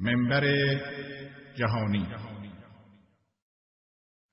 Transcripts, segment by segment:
منبر جهانی.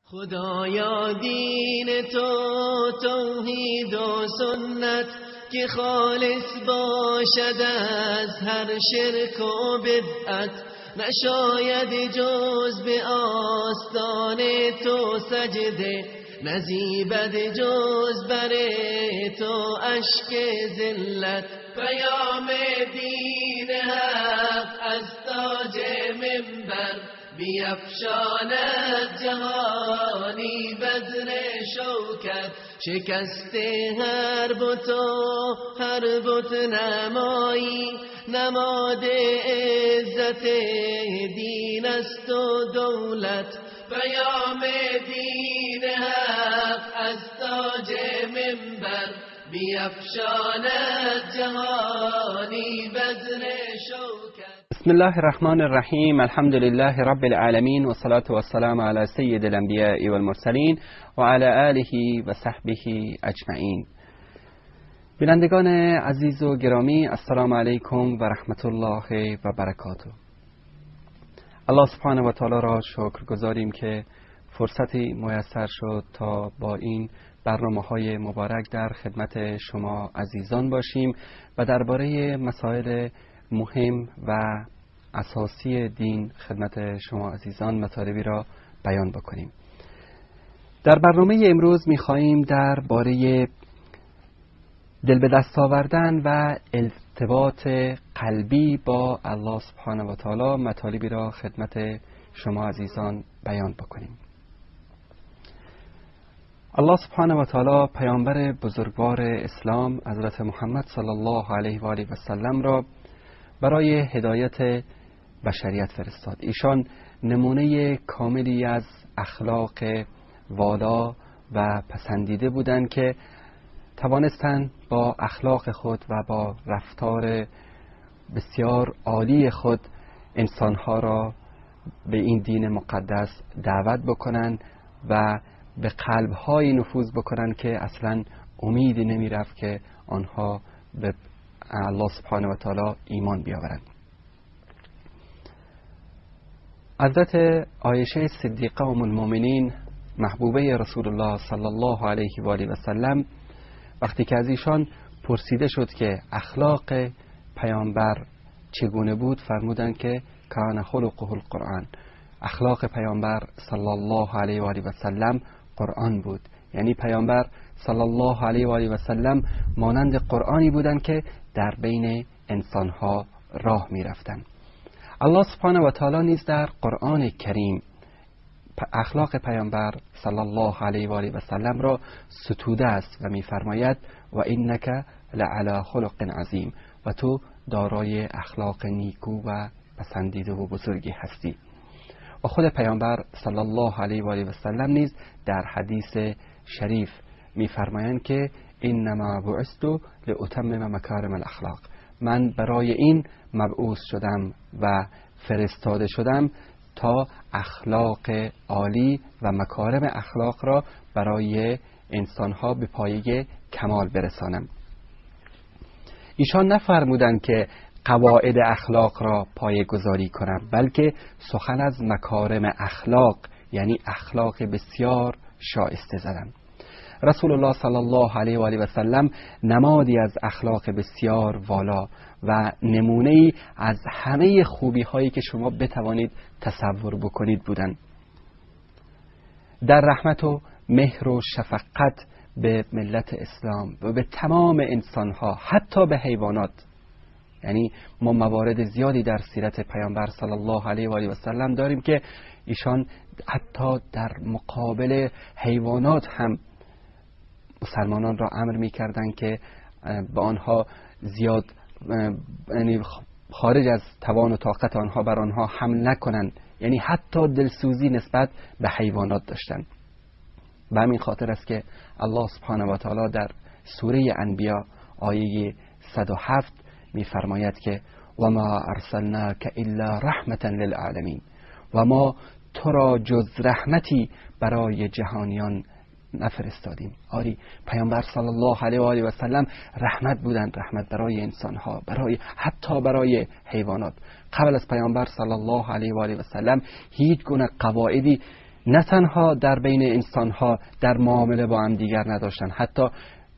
خدایا دین تو توحید و سنت که خالص باشد از هر شرک و بدعت، نشاید جز به آستان تو سجده، نزیبد جز بر تو اشک ذلت. پیام دین حق از تاج منبر بیفشاند جهانی بذر شوکت. شکست هر بت و هر بت نمایی، نماد عزت دین است و دولت. پیام دین حق از تاج منبر بیفشاند جهانی بذر شوکت. بسم الله الرحمن الرحیم. الحمد لله رب العالمین و صلاة و السلام علی سید الانبیاء و المرسلین و علی آله و صحبه اجمعین. بینندگان عزیز و گرامی، السلام علیکم و رحمت الله و برکاته. الله سبحانه و تعالی را شکر گزاریم که فرصتی میسر شد تا با این برنامه‌های مبارک در خدمت شما عزیزان باشیم و درباره مسائل مهم و اساسی دین خدمت شما عزیزان مطالبی را بیان بکنیم. در برنامه امروز می‌خواهیم درباره دل به دست آوردن و ارتباط قلبی با الله سبحانه و تعالی مطالبی را خدمت شما عزیزان بیان بکنیم. الله سبحانه و تعالی پیامبر بزرگوار اسلام حضرت محمد صلی الله علیه و آله و سلم را برای هدایت بشریت فرستاد. ایشان نمونه کاملی از اخلاق والا و پسندیده بودند که توانستند با اخلاق خود و با رفتار بسیار عالی خود انسانها را به این دین مقدس دعوت بکنند و به قلب‌های نفوذ بکنند که اصلا امیدی نمی‌رفت که آنها به الله سبحانه و تعالی ایمان بیاورند. حضرت عایشه صدیقه ام المؤمنین محبوبه رسول الله صلی الله علیه و آله و سلم وقتی که از ایشان پرسیده شد که اخلاق پیامبر چگونه بود، فرمودند که کان خلقه القرآن. اخلاق پیامبر صلی الله علیه و آله و سلم قرآن بود، یعنی پیامبر صلی الله علیه و آله و سلم مانند قرآنی بودند که در بین انسانها راه می رفتند. الله سبحانه و تعالی نیز در قرآن کریم اخلاق پیامبر صلی الله علیه و آله و سلم را ستوده است و می‌فرماید و انک لعلی خلق عظیم، و تو دارای اخلاق نیکو و پسندیده و بزرگی هستی. و خود پیامبر صلی الله علیه و آله و سلم نیز در حدیث شریف می‌فرمایند که انما بعثت لاتمم مکارم الاخلاق. من برای این مبعوث شدم و فرستاده شدم تا اخلاق عالی و مکارم اخلاق را برای انسانها به پایه کمال برسانم. ایشان نفرمودند که قواعد اخلاق را پایه گذاری کنم، بلکه سخن از مکارم اخلاق یعنی اخلاق بسیار شایسته زدند. رسول الله صلی الله علیه و آله و سلم نمادی از اخلاق بسیار والا و نمونه‌ای از همه خوبی هایی که شما بتوانید تصور بکنید بودند. در رحمت و مهر و شفقت به ملت اسلام و به تمام انسانها، حتی به حیوانات. یعنی ما موارد زیادی در سیرت پیامبر صلی الله علیه و آله و سلم داریم که ایشان حتی در مقابل حیوانات هم مسلمانان را امر می‌کردند که به آنها زیاد یعنی خارج از توان و طاقت آنها بر آنها حمل نکنند، یعنی حتی دلسوزی نسبت به حیوانات داشتند. به همین خاطر است که الله سبحانه و تعالی در سوره انبیا آیه 107 می‌فرماید که و ما ارسلناک الا رحمتا للعالمین، و ما تو را جز رحمتی برای جهانیان نفرستادیم. آری پیامبر صلی الله علیه و آله و سلم رحمت بودند، رحمت برای انسانها، حتی برای حیوانات. قبل از پیامبر صلی الله علیه و آله و سلم هیچ گونه قواعدی نه تنها در بین انسانها در معامله با هم دیگر نداشتن. حتی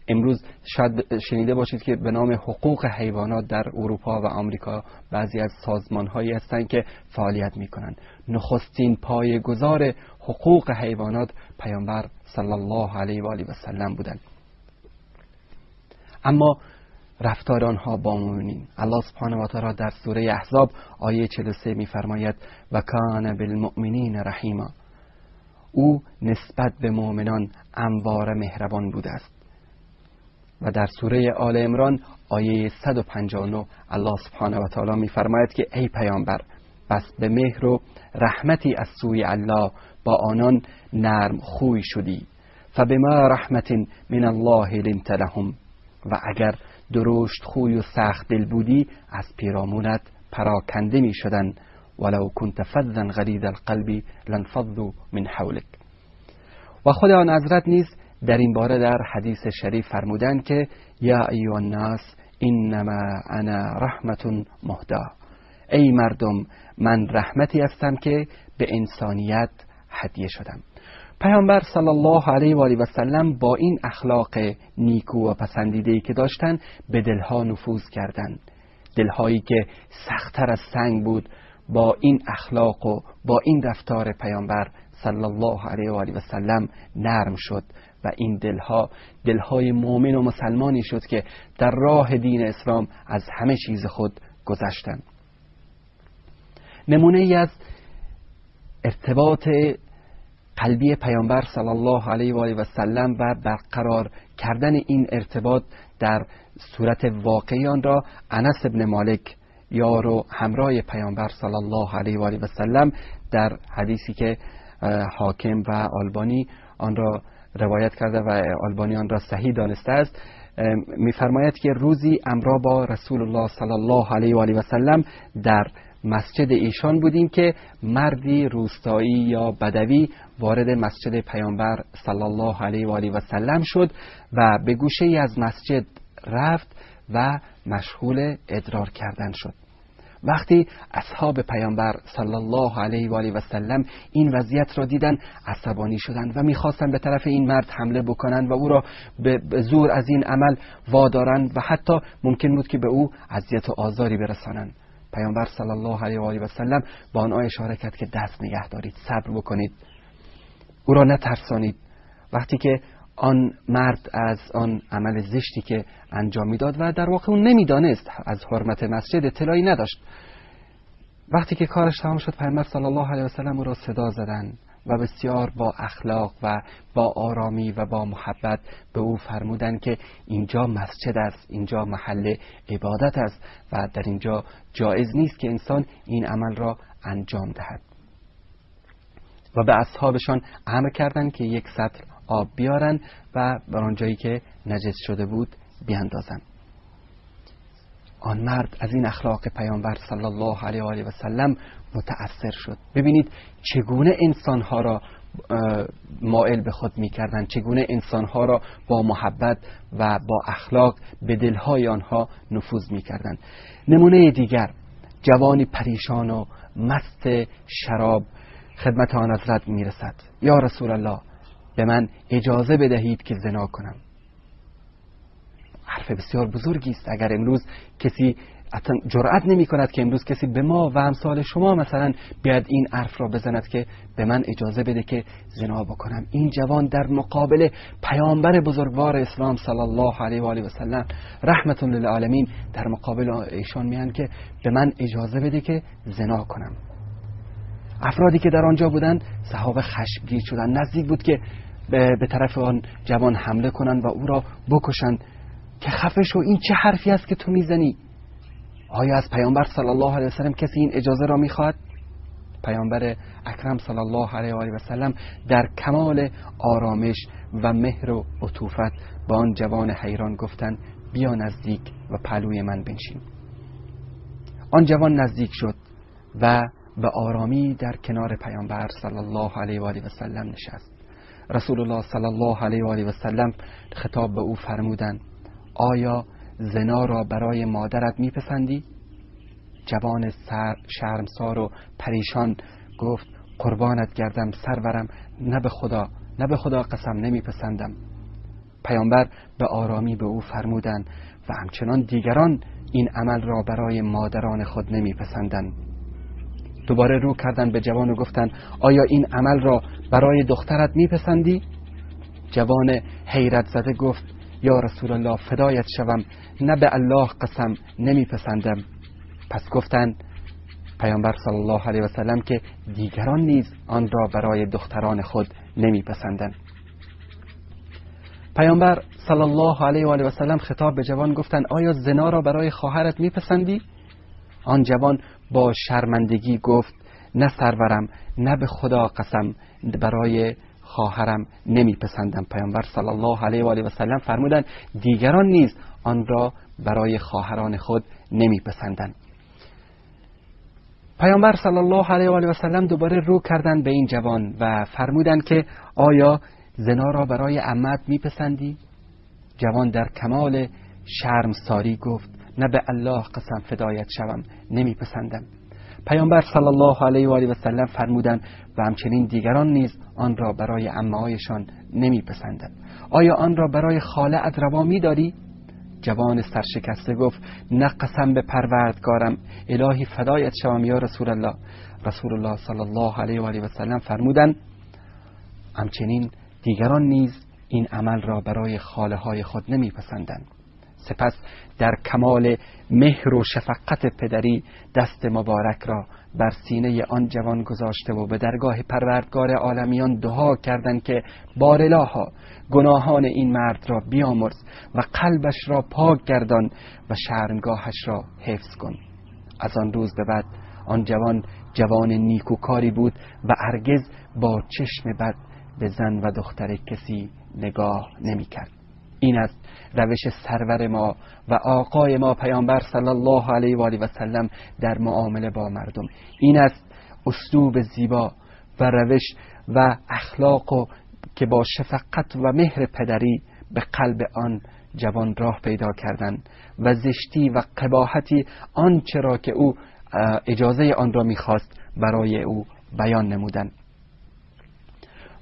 امروز شاید شنیده باشید که به نام حقوق حیوانات در اروپا و آمریکا بعضی از سازمان‌هایی هستند که فعالیت می‌کنند. نخستین پایه‌گذار حقوق حیوانات پیامبر صلی الله علیه و آله و سلم بودند. اما رفتار آنها با مؤمنین، الله سبحانه و تعالی در سوره احزاب آیه 43 می‌فرماید و کان بالمؤمنین رحیما، او نسبت به مؤمنان همواره مهربان بوده است. و در سوره آل عمران آیه 159 الله سبحانه و تعالی می‌فرماید که ای پیامبر بس به مهر و رحمتی از سوی الله با آنان نرم خوی شدی، فبما رحمت من الله لنت لهم، و اگر درشت خوی و سخت دل بودی از پیرامونت پراکنده می شدن، ولو كنت فظا غلیظ القلب لانفضوا من حولک. و خود آن حضرت نیز در این باره در حدیث شریف فرمودند که یا ایها الناس انما انا رحمت مهدا، ای مردم من رحمتی هستم که به انسانیت هدیه شدم. پیامبر صلی الله علیه و آله و سلم با این اخلاق نیکو و پسندیده‌ای که داشتن به دلها نفوذ کردند. دلهایی که سخت‌تر از سنگ بود با این اخلاق و با این رفتار پیامبر صلی الله علیه و آله و سلم نرم شد و این دلهای مؤمن و مسلمانی شد که در راه دین اسلام از همه چیز خود گذشتند. نمونه ای از ارتباط قلبی پیامبر صلی الله علیه و آله و سلم و برقرار کردن این ارتباط در صورت واقعی آن را انس بن مالک یار و همراه پیامبر صلی الله علیه و آله و سلم در حدیثی که حاکم و آلبانی آن را روایت کرده و آلبانی آن را صحیح دانسته است، می‌فرماید که روزی امرا با رسول الله صلی الله علیه و آله و سلم در مسجد ایشان بودیم که مردی روستایی یا بدوی وارد مسجد پیامبر صلی الله علیه و آله و سلم شد و به گوشه‌ای از مسجد رفت و مشغول ادرار کردن شد. وقتی اصحاب پیامبر صلی الله علیه و آله و سلم این وضعیت را دیدن عصبانی شدند و می‌خواستند به طرف این مرد حمله بکنند و او را به زور از این عمل وادارند و حتی ممکن بود که به او اذیت و آزاری برسانند. پیامبر صلی الله علیه و آله و سلم با آنها اشاره کرد که دست نگه دارید، صبر بکنید، او را نترسانید. وقتی که آن مرد از آن عمل زشتی که انجام میداد و در واقع اون نمیدانست از حرمت مسجد، اطلاعی نداشت، وقتی که کارش تمام شد پیامبر صلی الله علیه و سلم او را صدا زدند و بسیار با اخلاق و با آرامی و با محبت به او فرمودند که اینجا مسجد است، اینجا محل عبادت است و در اینجا جایز نیست که انسان این عمل را انجام دهد. و به اصحابشان امر کردند که یک سطل آب بیارن و بر آن جایی که نجس شده بود بیاندازن. آن مرد از این اخلاق پیامبر صلی الله علیه و آله و سلم متأثر شد. ببینید چگونه انسانها را مائل به خود می‌کردند، چگونه انسانها را با محبت و با اخلاق به دلهای آنها نفوذ می‌کردند. نمونه دیگر، جوانی پریشان و مست شراب خدمت آن حضرت میرسد. یا رسول الله به من اجازه بدهید که زنا کنم. حرف بسیار بزرگی است. اگر امروز کسی جرأت نمی کند که امروز کسی به ما و امثال شما مثلا بیاد این حرف را بزند که به من اجازه بده که زنا بکنم، این جوان در مقابل پیامبر بزرگوار اسلام صلی الله علیه و آله و سلم رحمت للعالمین در مقابل ایشان میان که به من اجازه بده که زنا کنم. افرادی که در آنجا بودند صحابه خشمگین شدند، نزدیک بود که به طرف آن جوان حمله کنند و او را بکشند که خفه شو، این چه حرفی است که تو میزنی؟ آیا از پیامبر صلی الله علیه و سلم کسی این اجازه را میخواد؟ پیامبر اکرم صلی الله علیه و آله و سلم در کمال آرامش و مهر و عطوفت با آن جوان حیران گفتند بیا نزدیک و پهلوی من بنشین. آن جوان نزدیک شد و به آرامی در کنار پیامبر صلی الله علیه و آله و سلم نشست رسول الله صلی الله علیه و آله و سلم خطاب به او فرمودند آیا زنا را برای مادرت میپسندی؟ جوان شرمسار و پریشان گفت قربانت گردم سرورم، نه به خدا قسم نمیپسندم. پیامبر به آرامی به او فرمودند و همچنان دیگران این عمل را برای مادران خود نمیپسندند. دوباره رو کردند به جوان و گفتند آیا این عمل را برای دخترت میپسندی؟ جوان حیرت زده گفت یا رسول الله فدایت شوم، نه به الله قسم نمیپسندم. پس گفتند پیامبر صلی الله علیه و سلم که دیگران نیز آن را برای دختران خود نمیپسندند. پیامبر صلی الله علیه و آله و سلم خطاب به جوان گفتند آیا زنا را برای خواهرت میپسندی؟ آن جوان با شرمندگی گفت نه سرورم، نه به خدا قسم برای خواهرم نمیپسندم. پیامبر صلی الله علیه و آله و سلم فرمودند دیگران نیز آن را برای خواهران خود نمیپسندند. پیامبر صلی الله علیه و آله و سلم دوباره رو کردند به این جوان و فرمودند که آیا زنا را برای عمت میپسندی؟ جوان در کمال شرمساری گفت نه به الله قسم فدایت شوم نمیپسندم. پیامبر صلی الله علیه و آله و سلم فرمودند و همچنین دیگران نیز آن را برای عمه‌هایشان نمیپسندند. آیا آن را برای خاله‌ات روا می‌داری؟ جوان سرشکسته گفت نه قسم به پروردگارم، الهی فدایت شوم یا رسول الله. رسول الله صلی الله علیه و آله و سلم فرمودند همچنین دیگران نیز این عمل را برای خاله‌های خود نمیپسندند. سپس در کمال مهر و شفقت پدری دست مبارک را بر سینه آن جوان گذاشته و به درگاه پروردگار عالمیان دعا کردند که بارالها گناهان این مرد را بیامرز و قلبش را پاک گردان و شرمگاهش را حفظ کن. از آن روز به بعد آن جوان نیکوکاری بود و هرگز با چشم بد به زن و دختر کسی نگاه نمی کرد. این است روش سرور ما و آقای ما پیامبر صلی الله علیه و آله و سلم در معامله با مردم. این است اسلوب زیبا و روش و اخلاق و که با شفقت و مهر پدری به قلب آن جوان راه پیدا کردند و زشتی و قباحتی آنچه را که او اجازه آن را میخواست برای او بیان نمودند.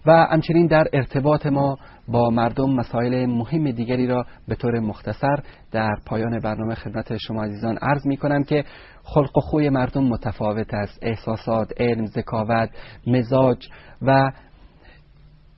و همچنین در ارتباط ما با مردم مسائل مهم دیگری را به طور مختصر در پایان برنامه خدمت شما عزیزان عرض می کنم که خلق و خوی مردم متفاوت است. احساسات، علم، ذکاوت، مزاج و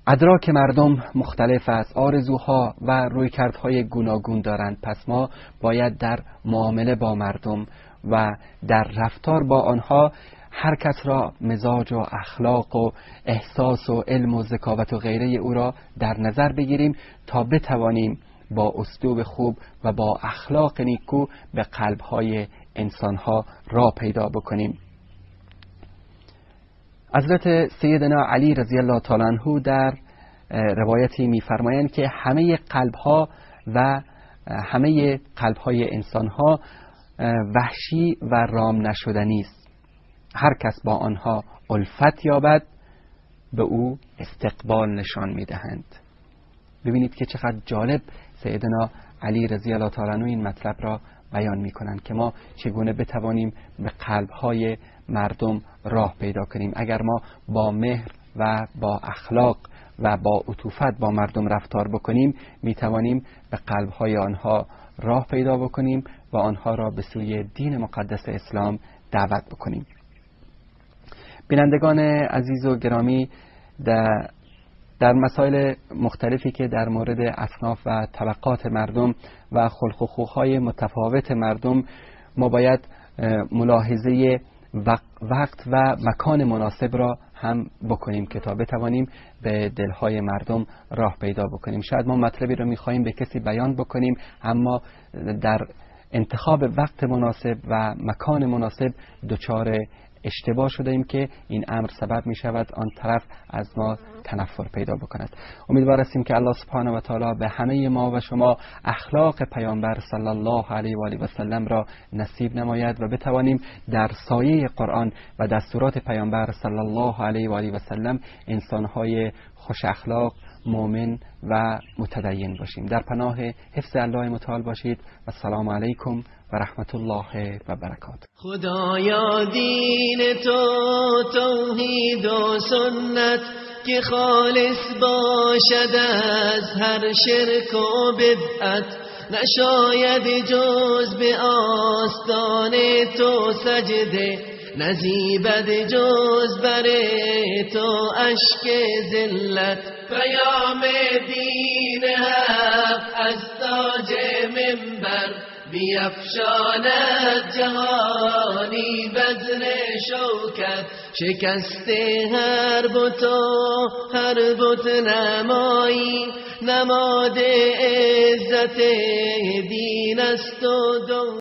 ادراک مردم مختلف است. آرزوها و رویکردهای گوناگون دارند. پس ما باید در معامله با مردم و در رفتار با آنها هر کس را مزاج و اخلاق و احساس و علم و ذکاوت و غیره او را در نظر بگیریم تا بتوانیم با اسلوب خوب و با اخلاق نیکو به قلب‌های انسان‌ها راه پیدا بکنیم. حضرت سیدنا علی رضی الله تعالی عنه در روایتی می‌فرمایند که همه قلب‌های انسان‌ها وحشی و رام نشدنی است. هر کس با آنها الفت یابد به او استقبال نشان میدهند. ببینید که چقدر جالب سیدنا علی رضی الله تعالی عنه این مطلب را بیان میکنند که ما چگونه بتوانیم به قلبهای مردم راه پیدا کنیم. اگر ما با مهر و با اخلاق و با عطوفت با مردم رفتار بکنیم میتوانیم به قلبهای آنها راه پیدا بکنیم و آنها را به سوی دین مقدس اسلام دعوت بکنیم. بینندگان عزیز و گرامی، در مسائل مختلفی که در مورد اصناف و طبقات مردم و خلق و خوهای متفاوت مردم ما باید ملاحظه وقت و مکان مناسب را هم بکنیم که تا بتوانیم به دلهای مردم راه پیدا بکنیم. شاید ما مطلبی رو میخواییم به کسی بیان بکنیم اما در انتخاب وقت مناسب و مکان مناسب دچار اشتباه شده ایم که این امر سبب می شود آن طرف از ما تنفر پیدا بکند. امیدوار هستیم که الله سبحانه و تعالی به همه ما و شما اخلاق پیامبر صلی الله علیه و آله و سلم را نصیب نماید و بتوانیم در سایه قرآن و دستورات پیامبر صلی الله علیه و آله و سلم انسان‌های خوش اخلاق، مؤمن و متدین باشیم. در پناه حفظ الله متعال باشید و السلام علیکم و رحمت الله و برکاته. خدایا دین تو توحید و سنت که خالص باشد از هر شرک و بدعت، نشاید جز به آستان تو سجده، نزیبد جز بر تو اشک ذلت. پیام دین حق از تاج منبر بیفشاند جهانی بزر شوکت، شکست هر بت و هر بت نمایی، نماد عزت دین است و